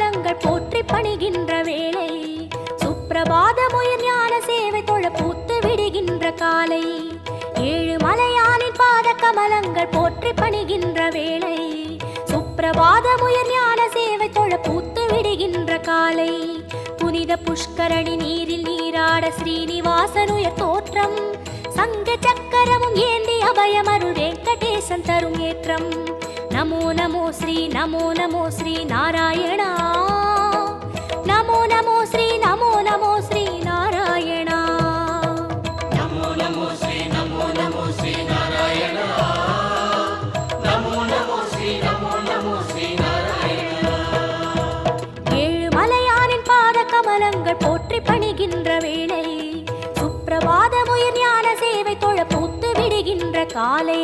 கமலங்கள் போற்றி பணிகின்ற வேளை சுப்பிரபாதமுயர் ஞான சேவை தொழ பூத்து விடுகின்ற காலை ஏழு மலையானின் பாத கமலங்கள் போற்றி பணிகின்ற வேளை சுப்பிரபாதமுயர் ஞான சேவை தொழ பூத்து விடுகின்ற காலை புனித புஷ்கரணி நீரில் நீராட ஸ்ரீனிவாசனுயர் தோற்றம் சங்க சக்கரமும் ஏந்தி அபயமருள் வெங்கடேசன் தரும் ஏற்றம் நமோ நமோ ஸ்ரீ நாராயணா நமோ நமோ ஸ்ரீ நாராயணா நமோ நமோ ஸ்ரீ நாராயணா நமோ நமோ ஸ்ரீ நாராயணா ஏழு மலையானின் பாத கமலங்கள் போற்றி பணிகின்ற வேளை சுப்பிரபாதமுயர் ஞான சேவை தொழ பூத்து விடுகின்ற காலை